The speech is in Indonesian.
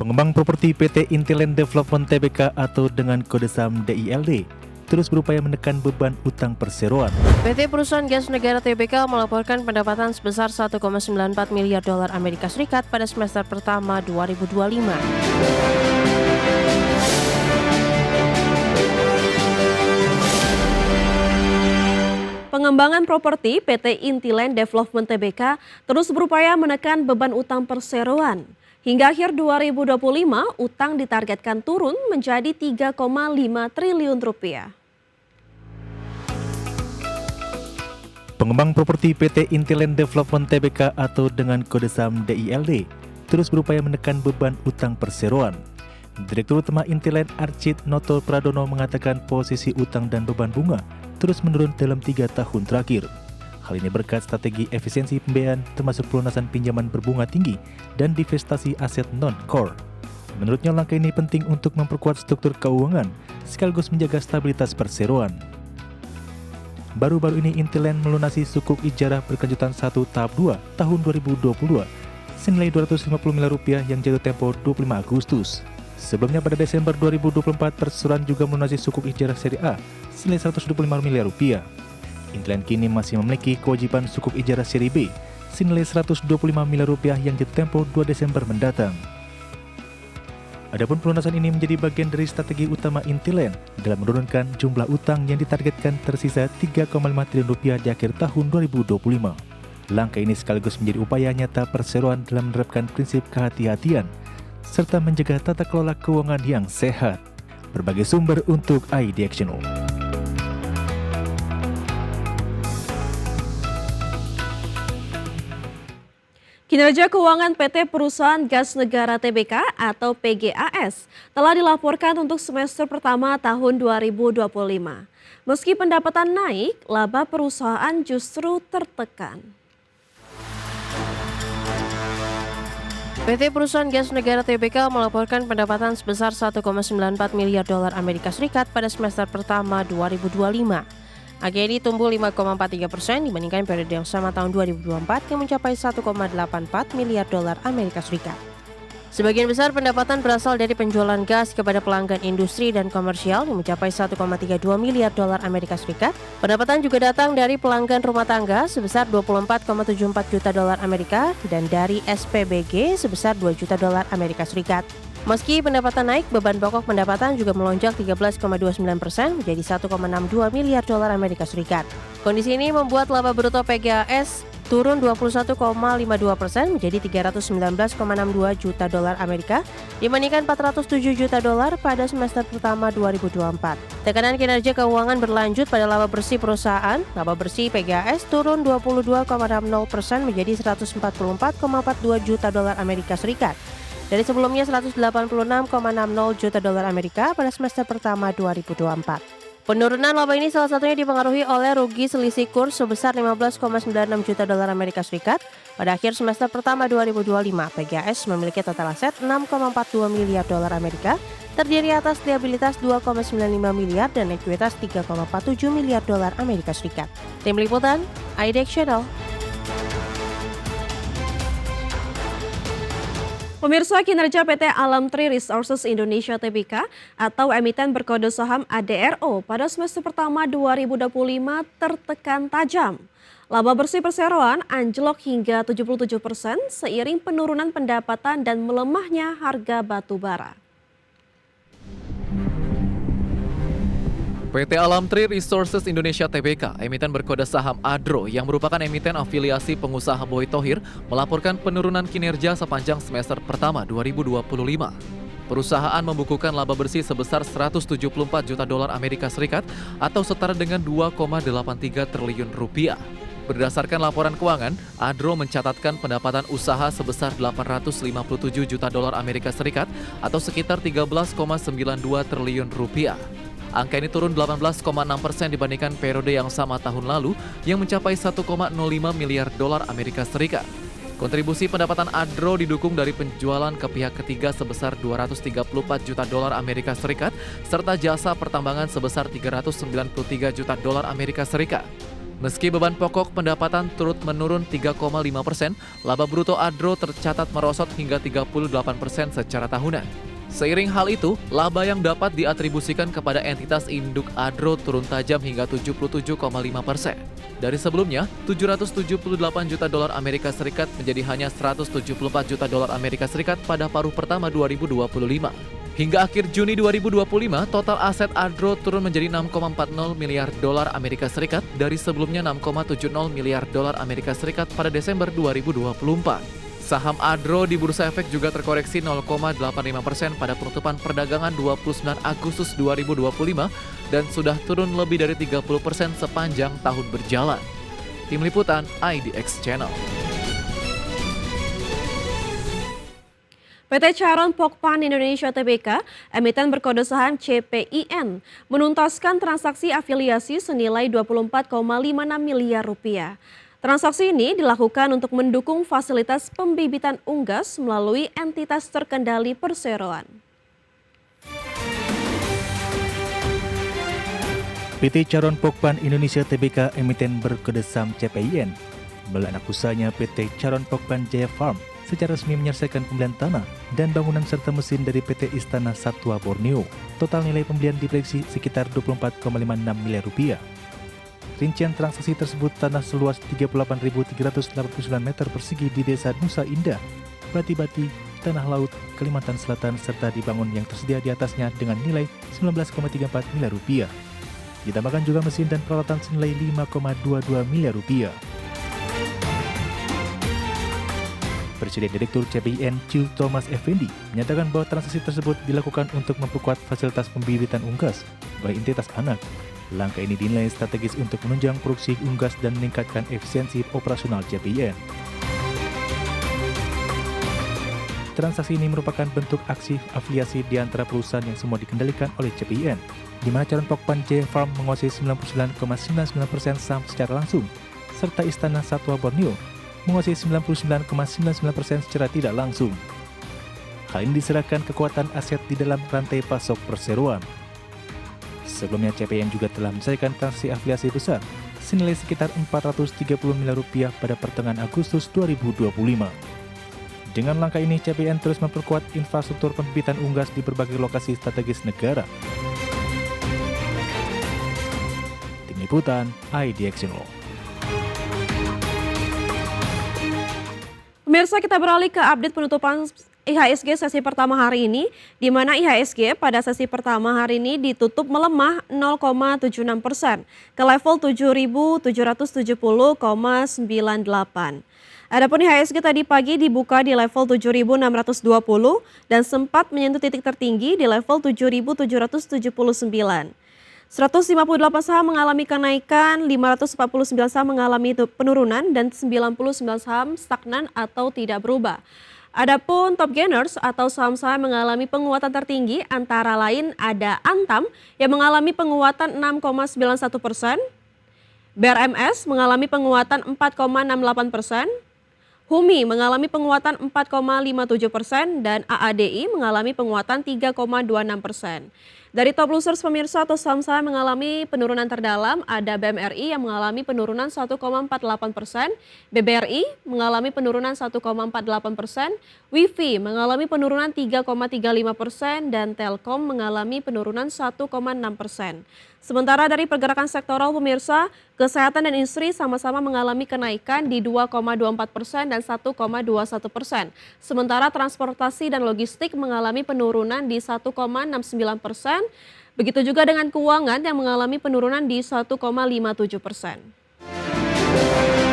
Pengembang properti PT Intiland Development Tbk atau dengan kode saham DILD terus berupaya menekan beban utang perseroan. PT Perusahaan Gas Negara Tbk melaporkan pendapatan sebesar 1,94 miliar dolar Amerika Serikat pada semester pertama 2025. Pengembangan properti PT Intiland Development Tbk terus berupaya menekan beban utang perseroan. Hingga akhir 2025, utang ditargetkan turun menjadi 3,5 triliun rupiah. Pengembang properti PT Intiland Development Tbk atau dengan kode saham DILD terus berupaya menekan beban utang perseroan. Direktur Utama Intiland Archit Noto Pradono mengatakan posisi utang dan beban bunga terus menurun dalam 3 tahun terakhir. Hal ini berkat strategi efisiensi pembiayaan termasuk pelunasan pinjaman berbunga tinggi dan divestasi aset non-core. Menurutnya langkah ini penting untuk memperkuat struktur keuangan sekaligus menjaga stabilitas perseroan. Baru-baru ini Intiland melunasi sukuk ijarah berkelanjutan 1 tahap 2 tahun 2022 senilai 250 miliar rupiah yang jatuh tempo 25 Agustus. Sebelumnya pada Desember 2024 perseroan juga melunasi sukuk ijarah seri A senilai 125 miliar rupiah. Intiland kini masih memiliki kewajiban sukuk ijarah seri B senilai 125 miliar rupiah yang jatuh tempo 2 Desember mendatang. Adapun pelunasan ini menjadi bagian dari strategi utama Intiland dalam menurunkan jumlah utang yang ditargetkan tersisa 3,5 triliun rupiah di akhir tahun 2025. Langkah ini sekaligus menjadi upaya nyata perseroan dalam menerapkan prinsip kehati-hatian serta menjaga tata kelola keuangan yang sehat. Berbagai sumber untuk iDiactional. Kinerja keuangan PT Perusahaan Gas Negara Tbk atau PGAS telah dilaporkan untuk semester pertama tahun 2025. Meski pendapatan naik, laba perusahaan justru tertekan. PT Perusahaan Gas Negara Tbk melaporkan pendapatan sebesar 1,94 miliar dolar Amerika Serikat pada semester pertama 2025. Angka ini tumbuh 5,43% dibandingkan periode yang sama tahun 2024 yang mencapai 1,84 miliar dolar Amerika Serikat. Sebagian besar pendapatan berasal dari penjualan gas kepada pelanggan industri dan komersial yang mencapai 1,32 miliar dolar Amerika Serikat. Pendapatan juga datang dari pelanggan rumah tangga sebesar 24,74 juta dolar Amerika dan dari SPBG sebesar 2 juta dolar Amerika Serikat. Meski pendapatan naik, beban pokok pendapatan juga melonjak 13,29% menjadi 1,62 miliar dolar Amerika Serikat. Kondisi ini membuat laba bruto PGAS turun 21,52% menjadi 319,62 juta dolar Amerika dibandingkan 407 juta dolar pada semester pertama 2024. Tekanan kinerja keuangan berlanjut pada laba bersih perusahaan. Laba bersih PGAS turun 22,60% menjadi 144,42 juta dolar Amerika Serikat. Dari sebelumnya 186,60 juta dolar Amerika pada semester pertama 2024. Penurunan laba ini salah satunya dipengaruhi oleh rugi selisih kurs sebesar 15,96 juta dolar Amerika Serikat. Pada akhir semester pertama 2025, PGAS memiliki total aset 6,42 miliar dolar Amerika, terdiri atas liabilitas 2,95 miliar dan ekuitas 3,47 miliar dolar Amerika Serikat. Tim Liputan, iDiactional. Pemirsa, kinerja PT Alam Tree Resources Indonesia Tbk atau emiten berkode saham ADRO pada semester pertama 2025 tertekan tajam. Laba bersih perseroan anjlok hingga 77% seiring penurunan pendapatan dan melemahnya harga batu bara. PT Alam Tree Resources Indonesia Tbk, emiten berkode saham ADRO yang merupakan emiten afiliasi pengusaha Boy Thohir, melaporkan penurunan kinerja sepanjang semester pertama 2025. Perusahaan membukukan laba bersih sebesar 174 juta dolar Amerika Serikat atau setara dengan 2,83 triliun rupiah. Berdasarkan laporan keuangan, ADRO mencatatkan pendapatan usaha sebesar 857 juta dolar Amerika Serikat atau sekitar 13,92 triliun rupiah. Angka ini turun 18,6% dibandingkan periode yang sama tahun lalu yang mencapai 1,05 miliar dolar Amerika Serikat. Kontribusi pendapatan ADRO didukung dari penjualan ke pihak ketiga sebesar 234 juta dolar Amerika Serikat serta jasa pertambangan sebesar 393 juta dolar Amerika Serikat. Meski beban pokok pendapatan turut menurun 3,5%, laba bruto Adro tercatat merosot hingga 38% secara tahunan. Seiring hal itu, laba yang dapat diatribusikan kepada entitas induk Adro turun tajam hingga 77,5%. Dari sebelumnya, 778 juta dolar Amerika Serikat menjadi hanya 174 juta dolar Amerika Serikat pada paruh pertama 2025. Hingga akhir Juni 2025, total aset Adro turun menjadi 6,40 miliar dolar Amerika Serikat dari sebelumnya 6,70 miliar dolar Amerika Serikat pada Desember 2024. Saham Adro di Bursa Efek juga terkoreksi 0,85% pada penutupan perdagangan 29 Agustus 2025 dan sudah turun lebih dari 30% sepanjang tahun berjalan. Tim Liputan IDX Channel. PT Charon Pokpan Indonesia Tbk, emiten berkode saham CPIN, menuntaskan transaksi afiliasi senilai 24,56 miliar rupiah. Transaksi ini dilakukan untuk mendukung fasilitas pembibitan unggas melalui entitas terkendali perseroan. PT Charon Pokpan Indonesia Tbk, emiten berkode saham CPIN, melalui anak usahanya PT Charon Pokpan Jaya Farm secara resmi menyelesaikan pembelian tanah dan bangunan serta mesin dari PT Istana Satwa Borneo. Total nilai pembelian diprediksi sekitar 24,56 miliar rupiah. Rincian transaksi tersebut tanah seluas 38.389 meter persegi di Desa Nusa Indah, Bati-Bati, Tanah Laut, Kalimantan Selatan serta dibangun yang tersedia di atasnya dengan nilai 19,34 miliar rupiah. Ditambahkan juga mesin dan peralatan senilai 5,22 miliar rupiah. Presiden Direktur CPIN Chiu Thomas Effendi menyatakan bahwa transaksi tersebut dilakukan untuk memperkuat fasilitas pembibitan unggas bagi entitas anak. Langkah ini dinilai strategis untuk menunjang produksi unggas dan meningkatkan efisiensi operasional CPIN. Transaksi ini merupakan bentuk aksi afiliasi di antara perusahaan yang semua dikendalikan oleh CPIN, di mana Charon Pokpan Jaya Farm menguasai 99,99% saham secara langsung, serta Istana Satwa Borneo menguasai 99,99% secara tidak langsung. Hal ini diserahkan kekuatan aset di dalam rantai pasok perseroan. Sebelumnya CPIN juga telah menyelesaikan transaksi afiliasi besar senilai sekitar 430 miliar rupiah pada pertengahan Agustus 2025. Dengan langkah ini, CPIN terus memperkuat infrastruktur pembibitan unggas di berbagai lokasi strategis negara. Tim Liputan IDX Channel. Pemirsa, kita beralih ke update penutupan IHSG sesi pertama hari ini, di mana IHSG pada sesi pertama hari ini ditutup melemah 0,76% ke level 7.770,98. Adapun IHSG tadi pagi dibuka di level 7.620 dan sempat menyentuh titik tertinggi di level 7.779. 158 saham mengalami kenaikan, 549 saham mengalami penurunan, dan 99 saham stagnan atau tidak berubah. Adapun top gainers atau saham-saham mengalami penguatan tertinggi antara lain ada Antam yang mengalami penguatan 6,91%, BRMS mengalami penguatan 4,68%, Humi mengalami penguatan 4,57% dan AADI mengalami penguatan 3,26%. Dari top losers pemirsa atau saham-saham mengalami penurunan terdalam ada BMRI yang mengalami penurunan 1,48%, BBRI mengalami penurunan 1,48%, WIFI mengalami penurunan 3,35% dan Telkom mengalami penurunan 1,6%. Sementara dari pergerakan sektoral pemirsa, kesehatan dan industri sama-sama mengalami kenaikan di 2,24% dan 1,21%. Sementara transportasi dan logistik mengalami penurunan di 1,69%. Begitu juga dengan keuangan yang mengalami penurunan di 1,57%.